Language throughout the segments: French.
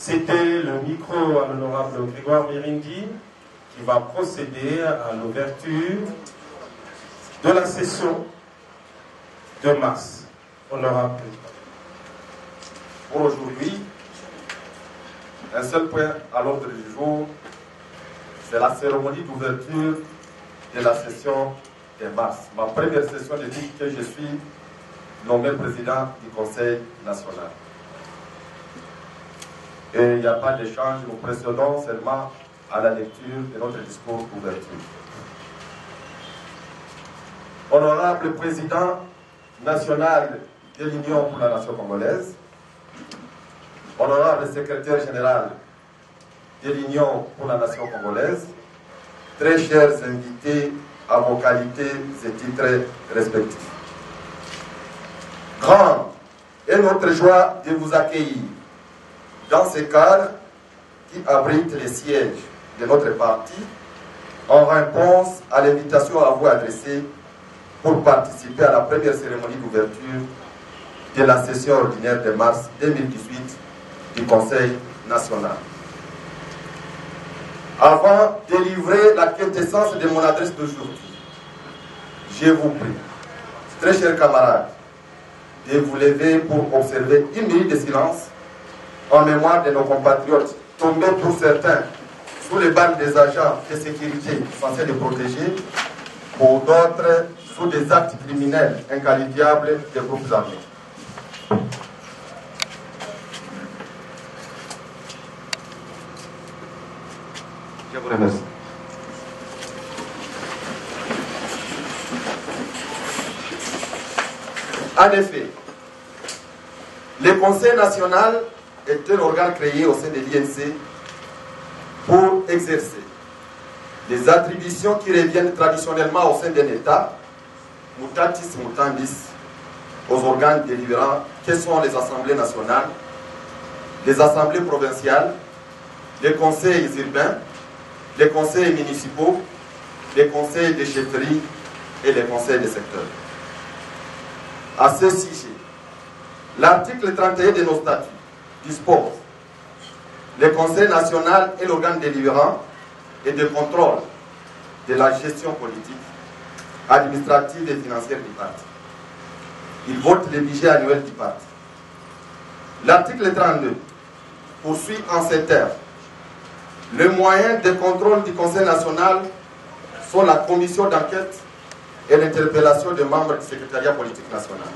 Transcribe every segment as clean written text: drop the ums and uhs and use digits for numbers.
C'était le micro à l'honorable Grégoire Mirindi qui va procéder à l'ouverture de la session de mars. Honorable Président. Pour aujourd'hui, un seul point à l'ordre du jour, c'est la cérémonie d'ouverture de la session de mars. Ma première session dit que je suis nommé président du Conseil national. Et il n'y a pas d'échange, nous procédons seulement à la lecture de notre discours d'ouverture. Honorable président national de l'Union pour la nation congolaise, honorable secrétaire général de l'Union pour la nation congolaise, très chers invités à vos qualités et titres respectifs. Grande est notre joie de vous accueillir dans ce cadre qui abrite les sièges de notre parti en réponse à l'invitation à vous adresser pour participer à la première cérémonie d'ouverture de la session ordinaire de mars 2018 du Conseil national. Avant de livrer la quintessence de mon adresse d'aujourd'hui, je vous prie, très chers camarades, de vous lever pour observer une minute de silence en mémoire de nos compatriotes tombés pour certains sous les balles des agents de sécurité censés les protéger, pour d'autres sous des actes criminels inqualifiables des groupes armés. Je vous remercie. En effet, le Conseil national est un organe créé au sein de l'INC pour exercer les attributions qui reviennent traditionnellement au sein d'un État, mutatis mutandis, aux organes délibérants que sont les assemblées nationales, les assemblées provinciales, les conseils urbains, les conseils municipaux, les conseils de chefferie et les conseils de secteur. À ce sujet, l'article 31 de nos statuts dispose: le Conseil national est l'organe délibérant et de contrôle de la gestion politique, administrative et financière du parti. Il vote le budget annuel du parti. L'article 32 poursuit en ces termes: les moyens de contrôle du Conseil national sont la commission d'enquête et l'interpellation des membres du secrétariat politique national.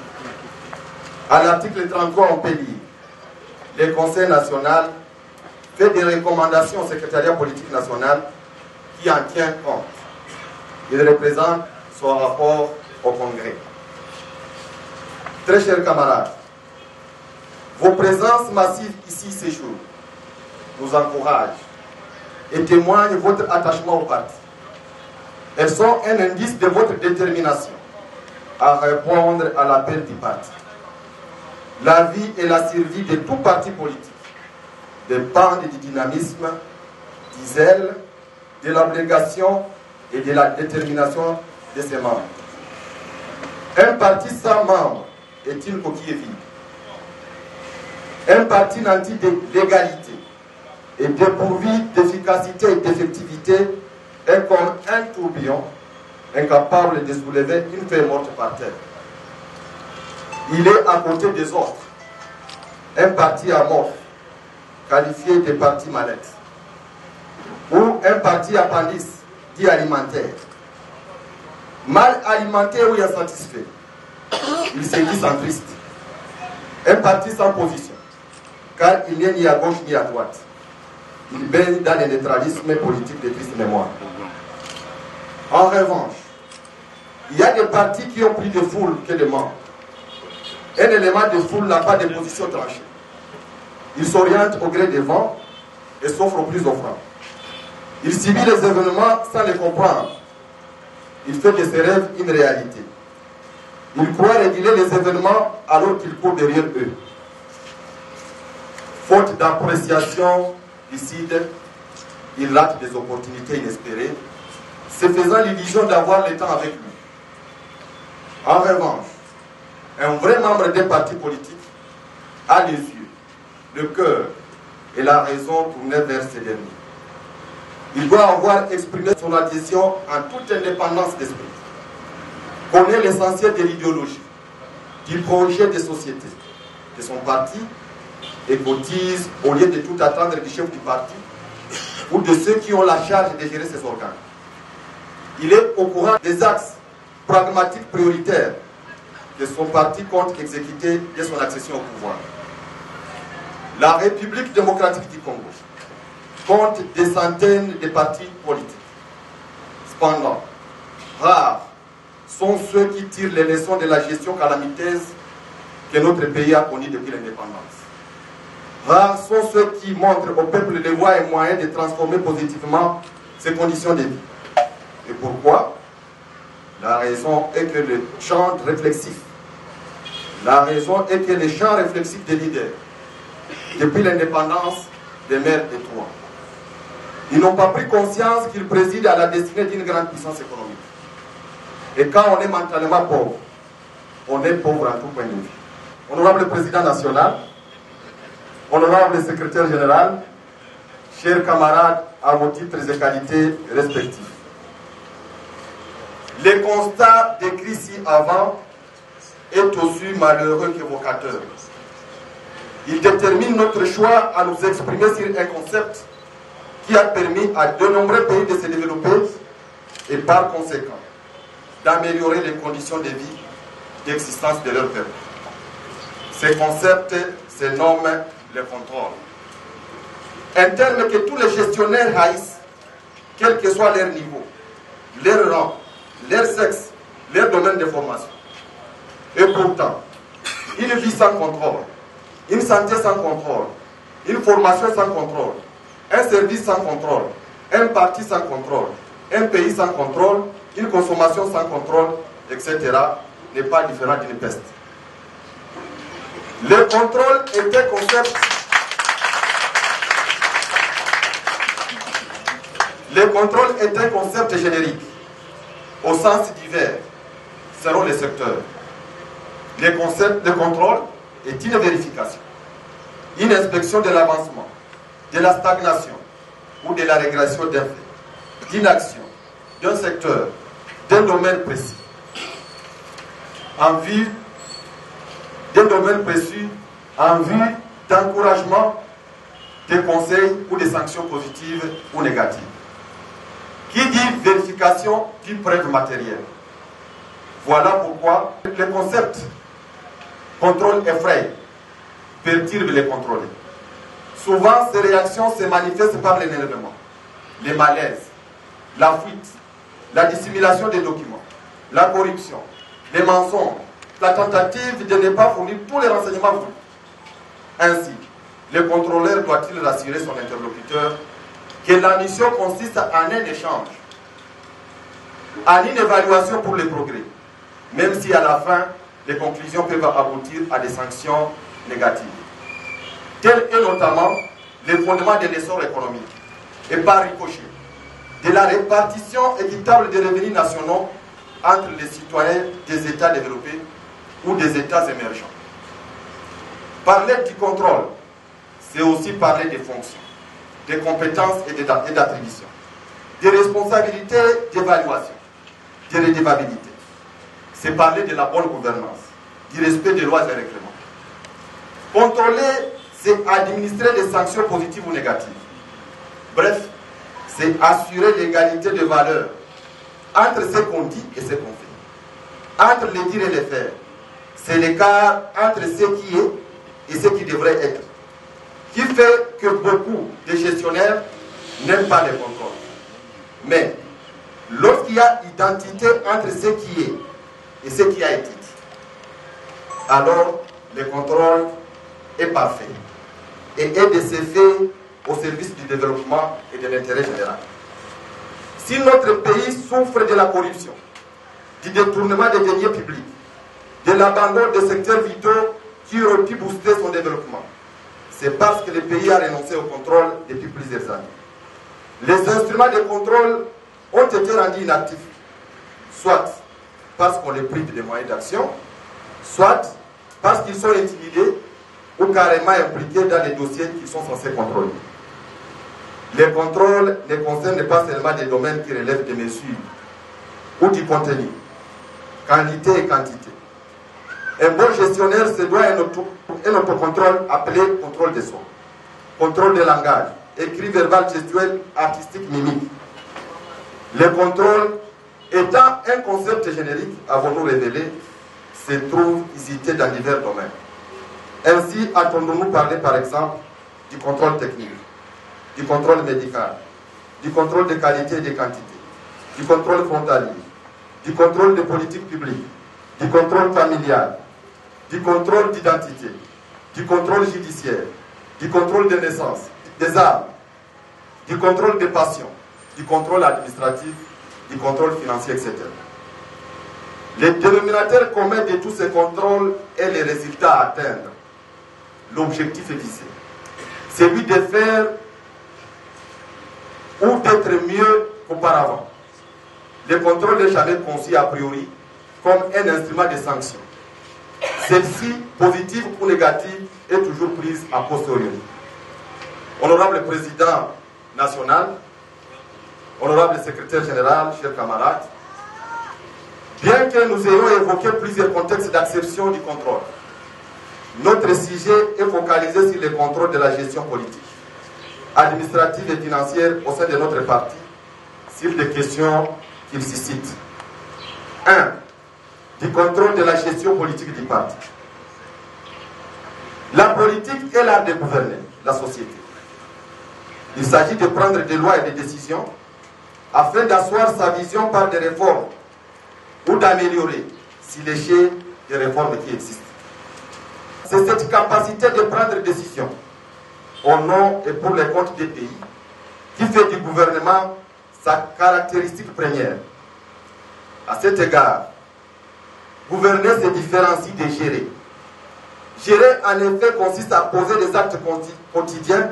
À l'article 33, on peut lire: le Conseil national fait des recommandations au secrétariat politique national qui en tient compte. Il représente son rapport au Congrès. Très chers camarades, vos présences massives ici ces jours nous encouragent et témoignent votre attachement au parti. Elles sont un indice de votre détermination à répondre à l'appel du parti. La vie et la survie de tout parti politique dépendent du dynamisme, du zèle, de l'abnégation et de la détermination de ses membres. Un parti sans membres est une coquille vide. Un parti nanti de l'égalité et dépourvu d'efficacité et d'effectivité est comme un tourbillon incapable de soulever une feuille morte par terre. Il est à côté des autres un parti amorphe, qualifié de parti mallette, ou un parti appendice, dit alimentaire. Mal alimenté ou insatisfait, il se dit centriste. Un parti sans position, car il n'est ni à gauche ni à droite. Il baigne dans le neutralisme politique de triste mémoire. En revanche, il y a des partis qui ont plus de foule que de membres. Un élément de foule n'a pas de position tranchée. Il s'oriente au gré des vents et s'offre au plus offrant. Il subit les événements sans les comprendre. Il fait de ses rêves une réalité. Il croit réguler les événements alors qu'il court derrière eux. Faute d'appréciation lucide, il rate des opportunités inespérées, se faisant l'illusion d'avoir le temps avec lui. En revanche, un vrai membre d'un parti politique a les yeux, le cœur et la raison tournée vers ces derniers. Il doit avoir exprimé son adhésion en toute indépendance d'esprit, connaît l'essentiel de l'idéologie, du projet de société de son parti et cotise au lieu de tout attendre du chef du parti ou de ceux qui ont la charge de gérer ces organes. Il est au courant des axes pragmatiques prioritaires que son parti compte exécuter dès son accession au pouvoir. La République démocratique du Congo compte des centaines de partis politiques. Cependant, rares sont ceux qui tirent les leçons de la gestion calamiteuse que notre pays a connue depuis l'indépendance. Rares sont ceux qui montrent au peuple les voies et moyens de transformer positivement ses conditions de vie. Et pourquoi? La raison est que le champ réflexif, des leaders, depuis l'indépendance, demeure étroit. Ils n'ont pas pris conscience qu'ils président à la destinée d'une grande puissance économique. Et quand on est mentalement pauvre, on est pauvre en tout point de vue. Honorable Président national, honorable Secrétaire général, chers camarades à vos titres et qualités respectifs. Le constat décrit ci-avant est aussi malheureux qu'évocateur. Il détermine notre choix à nous exprimer sur un concept qui a permis à de nombreux pays de se développer et par conséquent d'améliorer les conditions de vie d'existence de leur peuple. Ce concept se nomme le contrôle. Un terme que tous les gestionnaires haïssent, quel que soit leur niveau, leur rang, leur sexe, leur domaine de formation. Et pourtant, une vie sans contrôle, une santé sans contrôle, une formation sans contrôle, un service sans contrôle, un parti sans contrôle, un pays sans contrôle, une consommation sans contrôle, etc., n'est pas différent d'une peste. Le contrôle est un concept. Le contrôle est un concept générique, au sens divers, selon les secteurs. Le concept de contrôle est une vérification, une inspection de l'avancement, de la stagnation ou de la régression d'un fait, d'une action, d'un secteur, d'un domaine précis, en vue d'encouragement, de conseils ou de sanctions positives ou négatives. Qui dit vérification dit preuve matérielle. Voilà pourquoi le concept contrôle effraie, perturbe les contrôlés. Souvent, ces réactions se manifestent par l'énervement, les malaises, la fuite, la dissimulation des documents, la corruption, les mensonges, la tentative de ne pas fournir tous les renseignements voulus. Ainsi, le contrôleur doit-il rassurer son interlocuteur que la mission consiste en un échange, en une évaluation pour les progrès, même si à la fin, les conclusions peuvent aboutir à des sanctions négatives. Tel est notamment le fondement de l'essor économique, et par ricochet, de la répartition équitable des revenus nationaux entre les citoyens des États développés ou des États émergents. Parler du contrôle, c'est aussi parler des fonctions, des compétences et d'attributions, des responsabilités d'évaluation, de redevabilité. C'est parler de la bonne gouvernance, du respect des lois et règlements. Contrôler, c'est administrer des sanctions positives ou négatives. Bref, c'est assurer l'égalité de valeur entre ce qu'on dit et ce qu'on fait. Entre les dire et les faire. C'est l'écart entre ce qui est et ce qui devrait être, qui fait que beaucoup de gestionnaires n'aiment pas les contrôles. Mais lorsqu'il y a identité entre ce qui est et ce qui a été dit, alors le contrôle est parfait et est de ce fait au service du développement et de l'intérêt général. Si notre pays souffre de la corruption, du détournement des deniers publics, de l'abandon des secteurs vitaux qui auraient pu booster son développement, c'est parce que le pays a renoncé au contrôle depuis plusieurs années. Les instruments de contrôle ont été rendus inactifs, soit parce qu'on les prive des moyens d'action, soit parce qu'ils sont intimidés ou carrément impliqués dans les dossiers qu'ils sont censés contrôler. Les contrôles ne concernent pas seulement des domaines qui relèvent des mesures ou du contenu, qualité et quantité. Un bon gestionnaire se doit un autocontrôle appelé contrôle de soi, contrôle de langage, écrit, verbal, gestuel, artistique, mimique. Le contrôle étant un concept générique, avons-nous révélé, se trouve usité dans divers domaines. Ainsi, entendons-nous parler par exemple du contrôle technique, du contrôle médical, du contrôle de qualité et de quantité, du contrôle frontalier, du contrôle de politique publique, du contrôle familial, du contrôle d'identité, du contrôle judiciaire, du contrôle de naissance, des armes, du contrôle des passions, du contrôle administratif, du contrôle financier, etc. Le dénominateur commun de tous ces contrôles est les résultats à atteindre. L'objectif est visé. Celui de faire ou d'être mieux qu'auparavant. Le contrôle n'est jamais conçu a priori comme un instrument de sanction. Celle-ci, positive ou négative, est toujours prise a posteriori. Honorable Président national, honorable Secrétaire général, chers camarades, bien que nous ayons évoqué plusieurs contextes d'acception du contrôle, notre sujet est focalisé sur le contrôle de la gestion politique, administrative et financière au sein de notre parti, sur des questions qu'il suscite. 1. Du contrôle de la gestion politique du parti. La politique est l'art de gouverner la société. Il s'agit de prendre des lois et des décisions afin d'asseoir sa vision par des réformes ou d'améliorer, si léger, des réformes qui existent. C'est cette capacité de prendre des décisions au nom et pour les comptes des pays qui fait du gouvernement sa caractéristique première. À cet égard, gouverner se différencie de gérer. Gérer, en effet, consiste à poser des actes quotidiens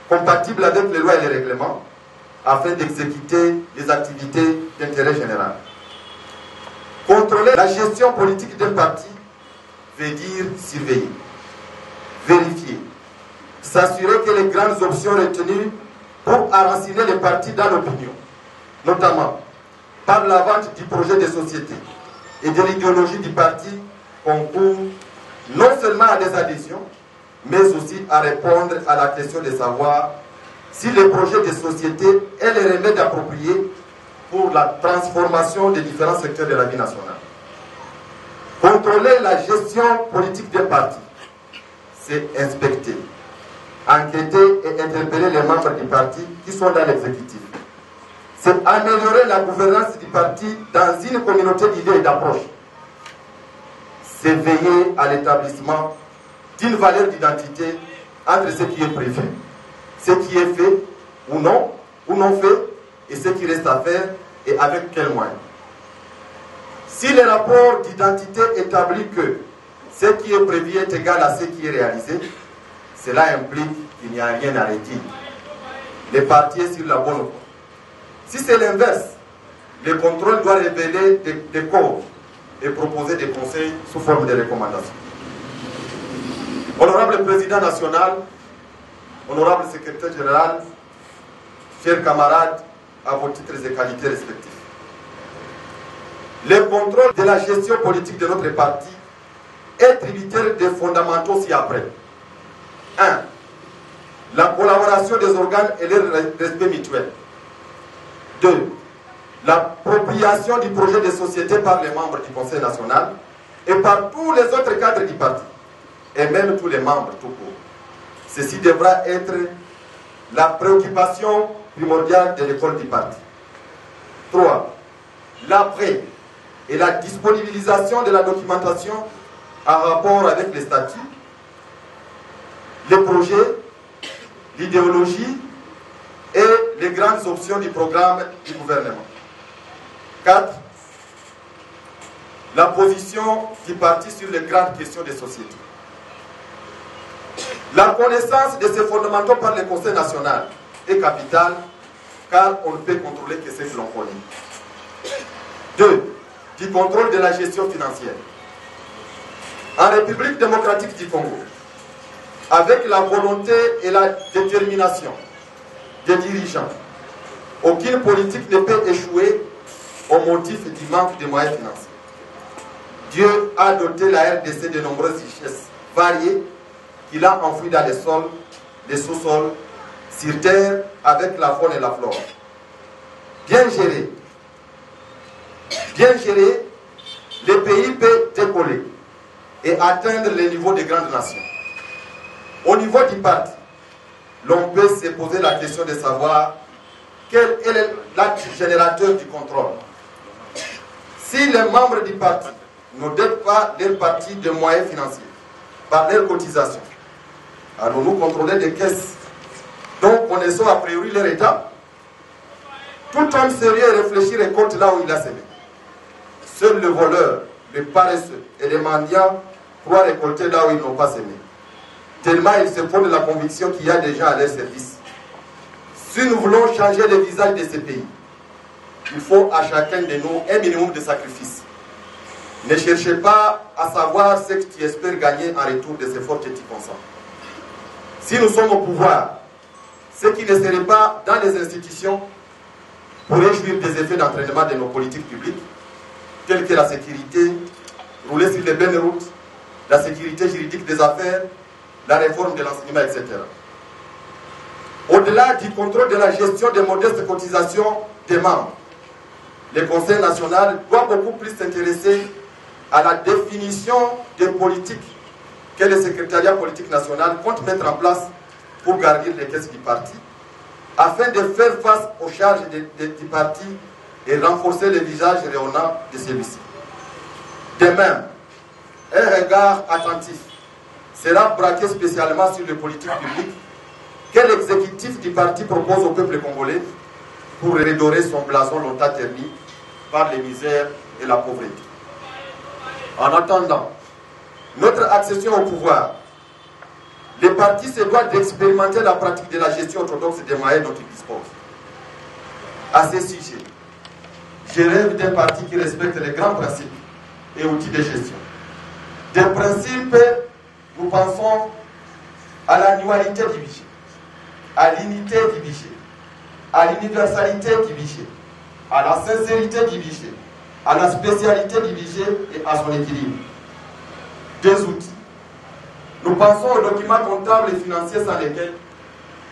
compatibles avec les lois et les règlements afin d'exécuter les activités d'intérêt général. Contrôler la gestion politique d'un parti veut dire surveiller, vérifier, s'assurer que les grandes options retenues pour enraciner les partis dans l'opinion, notamment par la vente du projet de société et de l'idéologie du parti, concourent non seulement à des adhésions, mais aussi à répondre à la question de savoir si le projet de société est le remède approprié pour la transformation des différents secteurs de la vie nationale. Contrôler la gestion politique des partis, c'est inspecter, enquêter et interpeller les membres du parti qui sont dans l'exécutif. C'est améliorer la gouvernance du parti dans une communauté d'idées et d'approches. C'est veiller à l'établissement d'une valeur d'identité entre ce qui est prévu, ce qui est fait ou non fait, et ce qui reste à faire et avec quels moyens. Si le rapport d'identité établit que ce qui est prévu est égal à ce qui est réalisé, cela implique qu'il n'y a rien à redire. Le parti est sur la bonne voie. Si c'est l'inverse, le contrôle doit révéler des causes et proposer des conseils sous forme de recommandations. Honorable Président national, honorable Secrétaire général, chers camarades, à vos titres et qualités respectifs. Le contrôle de la gestion politique de notre parti est tributaire des fondamentaux ci-après. 1. La collaboration des organes et leur respect mutuel. 2. L'appropriation du projet de société par les membres du Conseil national et par tous les autres cadres du parti, et même tous les membres tout court. Ceci devra être la préoccupation primordiale de l'école du parti. 3. L'après et la disponibilisation de la documentation en rapport avec les statuts, les projets, l'idéologie et les grandes options du programme du gouvernement. 4. La position du parti sur les grandes questions des sociétés. La connaissance de ces fondamentaux par le Conseil national est capitale, car on ne peut contrôler que ce que l'on connaît. 2. Du contrôle de la gestion financière. En République démocratique du Congo, avec la volonté et la détermination des dirigeants, aucune politique ne peut échouer au motif du manque de moyens financiers. Dieu a doté la RDC de nombreuses richesses variées qu'il a enfouies dans les sols, les sous-sols, sur terre, avec la faune et la flore. Bien géré, le pays peut décoller et atteindre les niveaux des grandes nations. Au niveau du parti, l'on peut se poser la question de savoir quel est l'acte générateur du contrôle. Si les membres du parti ne donnent pas leur parti de moyens financiers par leurs cotisations, allons-nous contrôler des caisses dont connaissons a priori leur état? Tout homme sérieux réfléchit récolte là où il a semé. Seul le voleur, le paresseux et les mendiants croient récolter là où ils n'ont pas semé. Tellement ils se font de la conviction qu'il y a des gens à leur service. Si nous voulons changer le visage de ces pays, il faut à chacun de nous un minimum de sacrifice. Ne cherchez pas à savoir ce que tu espères gagner en retour des efforts que tu consens. Si nous sommes au pouvoir, ce qui ne serait pas dans les institutions pourrait jouir des effets d'entraînement de nos politiques publiques, telles que la sécurité, rouler sur les bonnes routes, la sécurité juridique des affaires, la réforme de l'enseignement, etc. Au-delà du contrôle de la gestion des modestes cotisations des membres, le Conseil national doit beaucoup plus s'intéresser à la définition des politiques que le secrétariat politique national compte mettre en place pour garder les caisses du parti, afin de faire face aux charges du parti et renforcer le visage rayonnant de celui-ci. De même, un regard attentif sera braqué spécialement sur les politiques publiques que l'exécutif du parti propose au peuple congolais pour redorer son blason longtemps terni par les misères et la pauvreté. En attendant notre accession au pouvoir, le parti se doit d'expérimenter la pratique de la gestion orthodoxe des moyens dont il dispose. À ce sujet, je rêve d'un parti qui respecte les grands principes et outils de gestion. Des principes, nous pensons à l'annualité du budget, à l'unité du budget, à l'universalité du budget, à la sincérité du budget, à la spécialité du budget et à son équilibre. Deux outils. Nous pensons aux documents comptables et financiers sans lesquels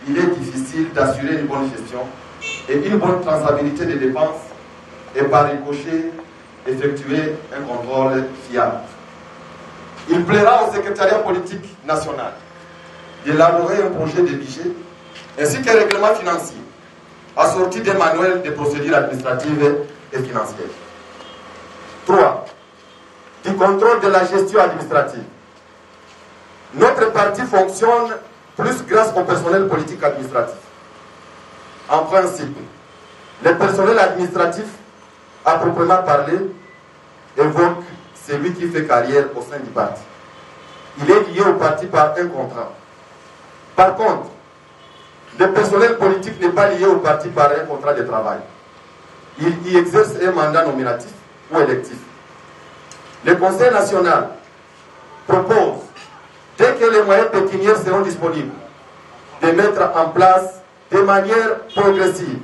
il est difficile d'assurer une bonne gestion et une bonne traçabilité des dépenses et par ricochet effectuer un contrôle fiable. Il plaira au secrétariat politique national d'élaborer un projet de budget ainsi qu'un règlement financier assorti d'un manuel de procédures administratives et financières. 3. Du contrôle de la gestion administrative. Notre parti fonctionne plus grâce au personnel politique administratif. En principe, le personnel administratif, à proprement parler, évoque celui qui fait carrière au sein du parti. Il est lié au parti par un contrat. Par contre, le personnel politique n'est pas lié au parti par un contrat de travail. Il y exerce un mandat nominatif ou électif. Le Conseil national propose, dès que les moyens pécuniaires seront disponibles, de mettre en place de manière progressive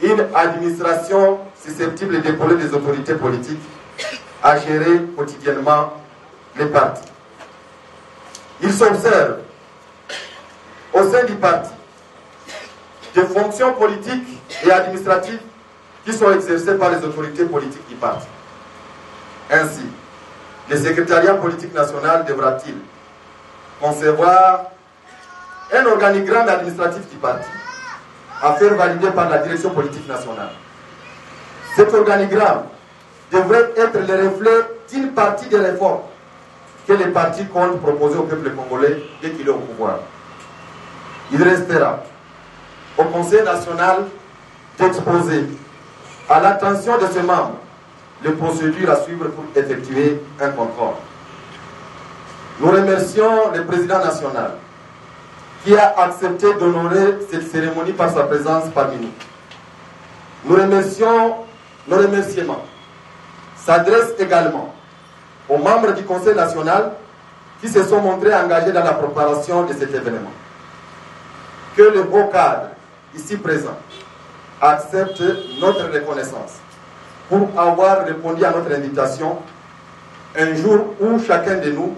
une administration susceptible d'épauler les autorités politiques à gérer quotidiennement les partis. Il s'observe au sein du parti des fonctions politiques et administratives qui sont exercées par les autorités politiques du parti. Ainsi, le secrétariat politique national devra-t-il concevoir un organigramme administratif du parti à faire valider par la direction politique nationale. Cet organigramme devrait être le reflet d'une partie des réformes que les partis comptent proposer au peuple congolais dès qu'il est au pouvoir. Il restera au Conseil national d'exposer à l'attention de ses membres les procédures à suivre pour effectuer un contrôle. Nous remercions le président national qui a accepté d'honorer cette cérémonie par sa présence parmi nous. Nos remerciements s'adressent également aux membres du Conseil national qui se sont montrés engagés dans la préparation de cet événement. Que le haut cadre, ici présent, accepte notre reconnaissance pour avoir répondu à notre invitation un jour où chacun de nous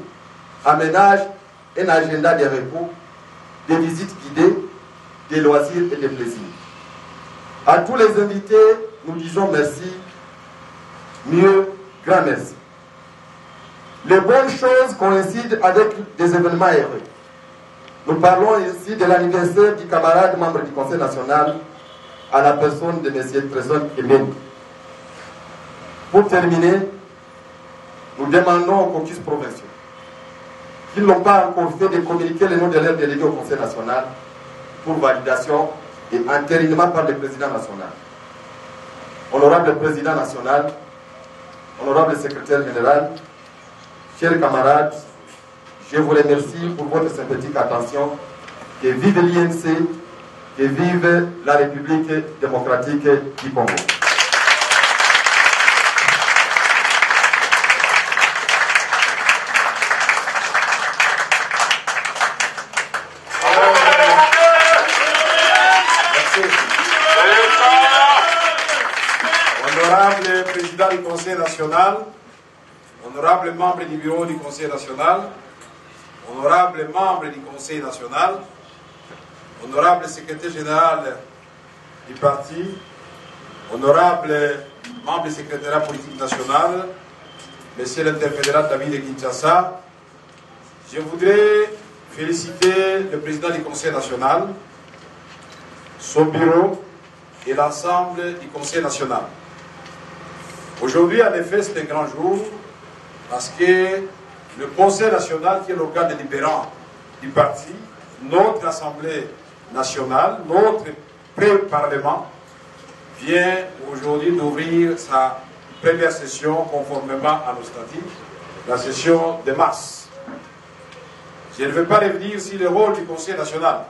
aménage un agenda de repos, de visites guidées, de loisirs et de plaisirs. À tous les invités, nous disons merci, mieux, grand merci. Les bonnes choses coïncident avec des événements heureux. Nous parlons ici de l'anniversaire du camarade membre du Conseil national à la personne de M. Trésor Kemeni. Pour terminer, nous demandons aux caucus provinciaux qui n'ont pas encore fait de communiquer le nom de leurs délégués au Conseil national pour validation et entérinement par le président national. Honorable président national, honorable secrétaire général, chers camarades, je vous remercie pour votre sympathique attention. Que vive l'INC, que vive la République démocratique du Congo. Honorable président du Conseil national, honorable membre du bureau du Conseil national, honorable membre du Conseil national, honorable secrétaire général du parti, honorable membre du secrétariat politique national, monsieur l'interfédéral David de Kinshasa, je voudrais féliciter le président du Conseil national, son bureau et l'ensemble du Conseil national. Aujourd'hui, en effet, c'est un grand jour parce que le Conseil national, qui est l'organe délibérant du parti, notre Assemblée nationale, notre pré-parlement, vient aujourd'hui d'ouvrir sa première session conformément à nos statuts, la session de mars. Je ne vais pas revenir sur le rôle du Conseil national,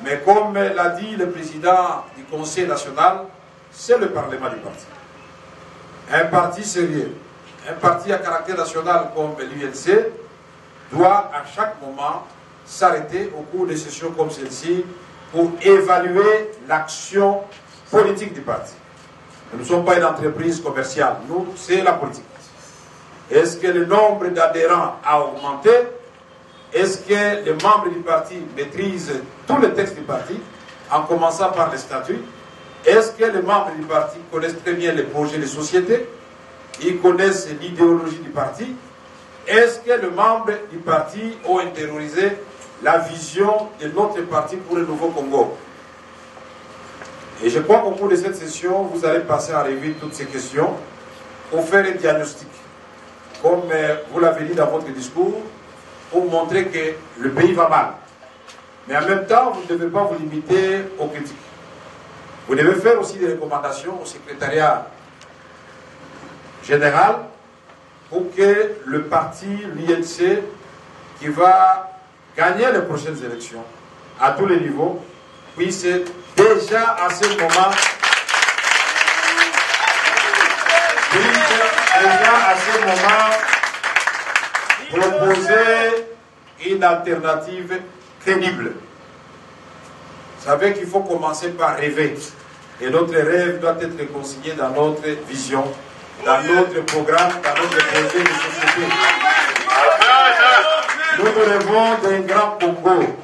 mais comme l'a dit le président du Conseil national, c'est le Parlement du parti. Un parti sérieux, un parti à caractère national comme l'UNC doit à chaque moment s'arrêter au cours de sessions comme celle-ci pour évaluer l'action politique du parti. Nous ne sommes pas une entreprise commerciale, nous, c'est la politique. Est-ce que le nombre d'adhérents a augmenté? Est-ce que les membres du parti maîtrisent tous les textes du parti, en commençant par les statuts? Est-ce que les membres du parti connaissent très bien les projets de société? Ils connaissent l'idéologie du parti? Est-ce que les membres du parti ont intériorisé la vision de notre parti pour le nouveau Congo? Et je crois qu'au cours de cette session, vous allez passer en revue toutes ces questions pour faire un diagnostic. Comme vous l'avez dit dans votre discours, pour montrer que le pays va mal. Mais en même temps, vous ne devez pas vous limiter aux critiques. Vous devez faire aussi des recommandations au secrétariat général pour que le parti, l'INC, qui va gagner les prochaines élections à tous les niveaux, puisse déjà à ce moment proposer une alternative crédible. Vous savez qu'il faut commencer par rêver. Et notre rêve doit être consigné dans notre vision, dans notre programme, dans notre projet de société. Nous rêvons d'un grand Congo,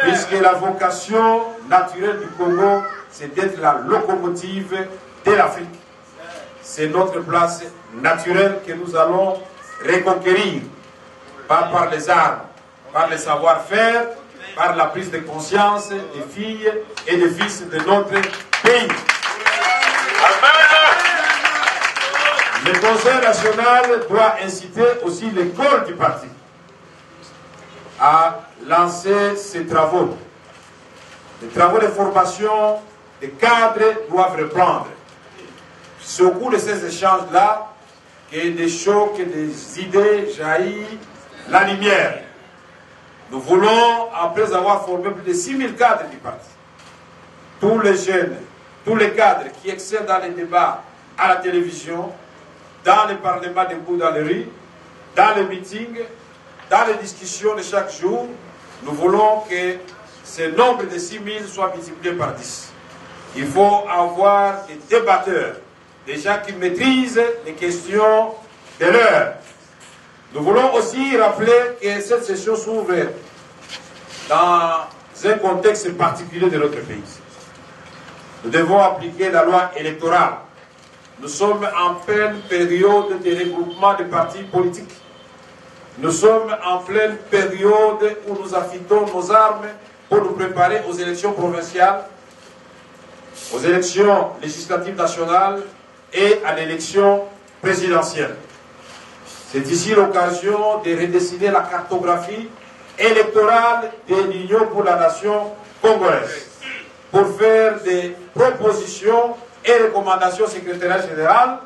puisque la vocation naturelle du Congo, c'est d'être la locomotive de l'Afrique. C'est notre place naturelle que nous allons reconquérir, pas par les armes, par le savoir-faire, par la prise de conscience des filles et des fils de notre pays. Le Conseil national doit inciter aussi les corps du parti à lancer ces travaux. Les travaux de formation des cadres doivent reprendre. C'est au cours de ces échanges-là que des chocs, des idées jaillissent la lumière. Nous voulons, après avoir formé plus de 6000 cadres du parti, tous les jeunes, tous les cadres qui excellent dans les débats à la télévision, dans les parlements debout dans les rues, dans les meetings, dans les discussions de chaque jour, nous voulons que ce nombre de 6 000 soit multiplié par 10. Il faut avoir des débatteurs, des gens qui maîtrisent les questions de l'heure. Nous voulons aussi rappeler que cette session s'ouvre dans un contexte particulier de notre pays. Nous devons appliquer la loi électorale. Nous sommes en pleine période de regroupement des partis politiques. Nous sommes en pleine période où nous affûtons nos armes pour nous préparer aux élections provinciales, aux élections législatives nationales et à l'élection présidentielle. C'est ici l'occasion de redessiner la cartographie électorale de l'Union pour la nation congolaise, pour faire des propositions et recommandations au secrétariat général,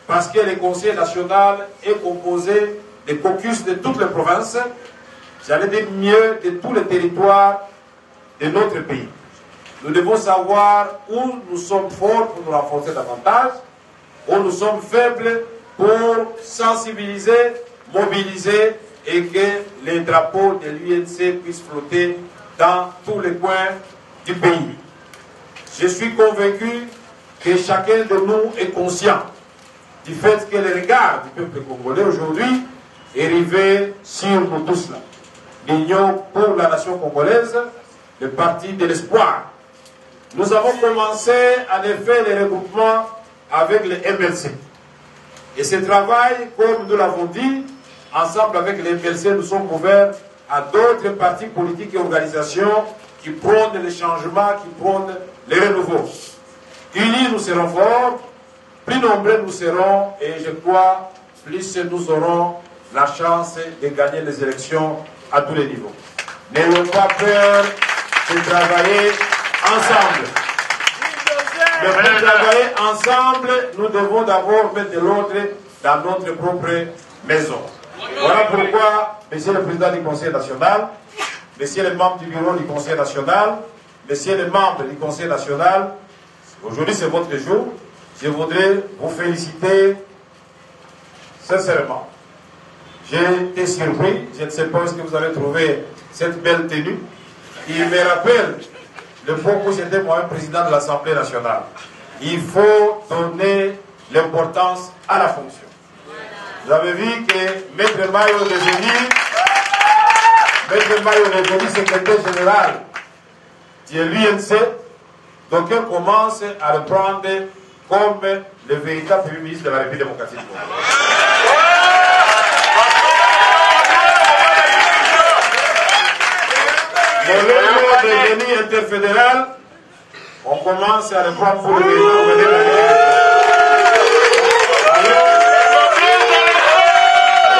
parce que le Conseil national est composé des caucus de toutes les provinces, j'allais dire mieux, de tous les territoires de notre pays. Nous devons savoir où nous sommes forts pour nous renforcer davantage, où nous sommes faibles pour sensibiliser, mobiliser et que les drapeaux de l'UNC puissent flotter dans tous les coins du pays. Je suis convaincu que chacun de nous est conscient du fait que le regard du peuple congolais aujourd'hui est rivé sur nous tous là. L'Union pour la nation congolaise, le parti de l'espoir. Nous avons commencé en effet les regroupements avec le MLC. Et ce travail, comme nous l'avons dit, ensemble avec le MLC, nous sommes ouverts à d'autres partis politiques et organisations qui prônent les changements, qui prônent les renouveaux. Unis, nous serons forts, plus nombreux nous serons, et je crois, plus nous aurons la chance de gagner les élections à tous les niveaux. N'ayons pas peur de travailler ensemble. Mais pour travailler ensemble, nous devons d'abord mettre de l'ordre dans notre propre maison. Voilà pourquoi, Monsieur le Président du Conseil national, Messieurs les membres du bureau du Conseil national, Messieurs les membres du Conseil national, aujourd'hui c'est votre jour, je voudrais vous féliciter sincèrement. J'ai été surpris, je ne sais pas où est-ce que vous avez trouvé cette belle tenue, qui me rappelle le point où j'étais moi-même président de l'Assemblée nationale. Il faut donner l'importance à la fonction. Vous avez vu que Maître Mayo est devenu secrétaire général de l'UNC, donc on commence à le prendre comme le véritable Premier ministre de la République démocratique du Congo. Le devenu interfédéral, on commence à le prendre pour le véritable.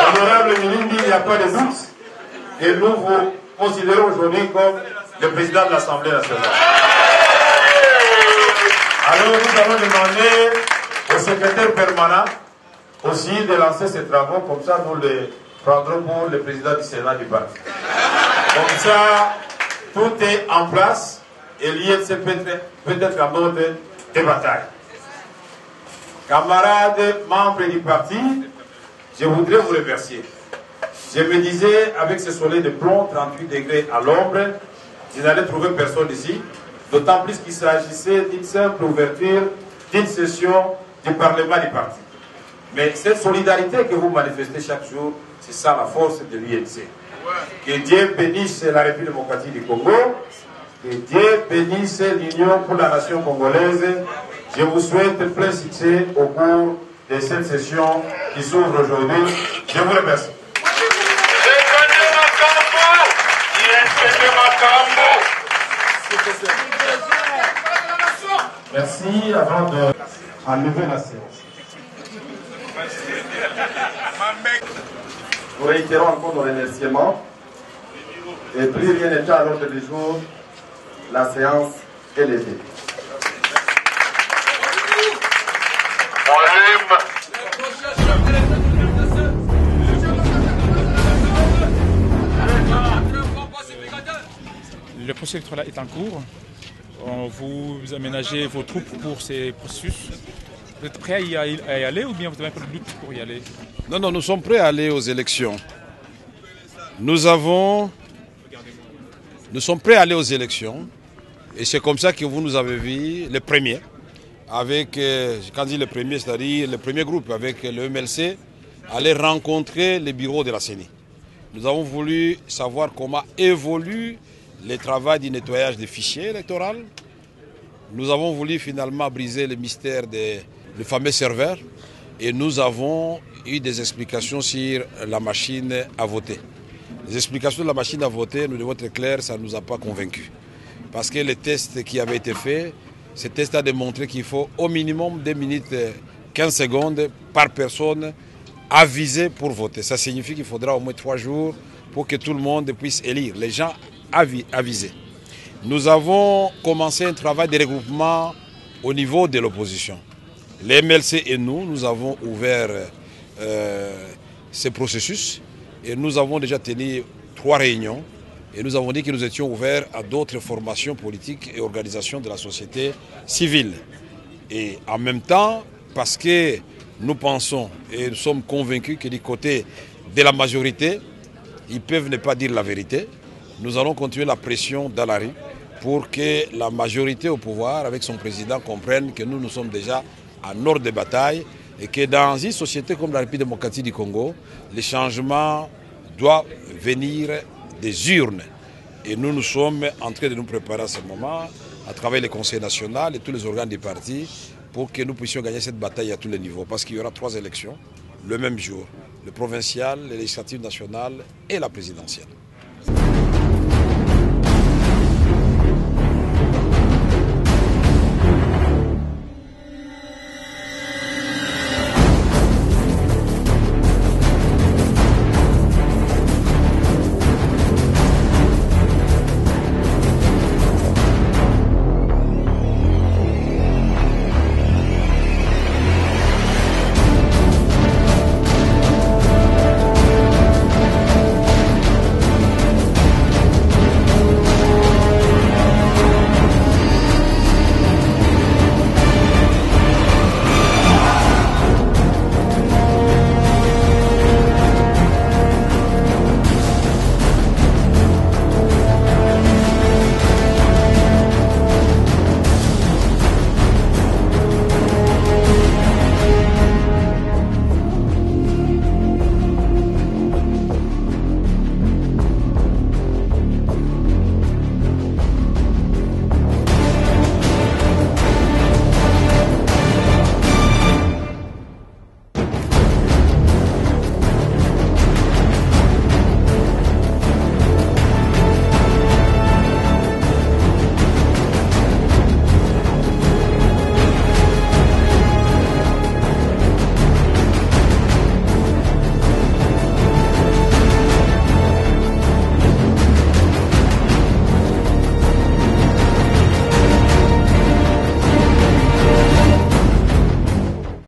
Honorable Milindi, il n'y a pas de doute, et nous vous considérons aujourd'hui comme le président de l'Assemblée nationale. Alors nous allons demander au secrétaire permanent aussi de lancer ses travaux, comme ça nous les prendrons pour le président du Sénat du parti. Comme ça, tout est en place et l'INC peut être en mode de bataille. Camarades, membres du parti, je voudrais vous remercier. Je me disais, avec ce soleil de plomb, 38 degrés à l'ombre, je n'allais trouver personne ici, d'autant plus qu'il s'agissait d'une simple ouverture d'une session du Parlement du parti. Mais cette solidarité que vous manifestez chaque jour, c'est ça la force de l'UNC. Que Dieu bénisse la République démocratique du Congo, que Dieu bénisse l'Union pour la nation congolaise. Je vous souhaite plein succès au cours de cette session qui s'ouvre aujourd'hui. Je vous remercie. Merci. Avant de enlever la séance. Nous réitérons encore nos remerciements. Et plus rien n'est à l'ordre du jour, la séance est levée. Le processus électoral est en cours. Vous aménagez vos troupes pour ces processus. Vous êtes prêts à y aller ou bien vous avez un peu de doute pour y aller? Non, nous sommes prêts à aller aux élections. Nous sommes prêts à aller aux élections. Et c'est comme ça que vous nous avez vu, les premiers, avec, quand je dis les premiers, c'est-à-dire le premier groupe avec le MLC, aller rencontrer les bureaux de la CENI. Nous avons voulu savoir comment évolue le travail du nettoyage des fichiers électoraux. Nous avons voulu finalement briser le mystère des fameux serveurs et nous avons eu des explications sur la machine à voter. Les explications de la machine à voter, nous devons être clairs, ça ne nous a pas convaincus. Parce que les tests qui avaient été faits, ces tests a démontré qu'il faut au minimum 2 minutes 15 secondes par personne avisée pour voter. Ça signifie qu'il faudra au moins 3 jours pour que tout le monde puisse élire, les gens avisés. Nous avons commencé un travail de regroupement au niveau de l'opposition. Les MLC et nous avons ouvert ce processus et nous avons déjà tenu 3 réunions. Et nous avons dit que nous étions ouverts à d'autres formations politiques et organisations de la société civile. Et en même temps, parce que nous pensons et nous sommes convaincus que du côté de la majorité, ils peuvent ne pas dire la vérité, nous allons continuer la pression dans la rue pour que la majorité au pouvoir, avec son président, comprenne que nous sommes déjà en ordre de bataille et que dans une société comme la République démocratique du Congo, les changements doivent venir des urnes. Et nous sommes en train de nous préparer à ce moment, à travers le Conseil national et tous les organes du parti, pour que nous puissions gagner cette bataille à tous les niveaux. Parce qu'il y aura 3 élections le même jour, le provincial, le législatif national et la présidentielle.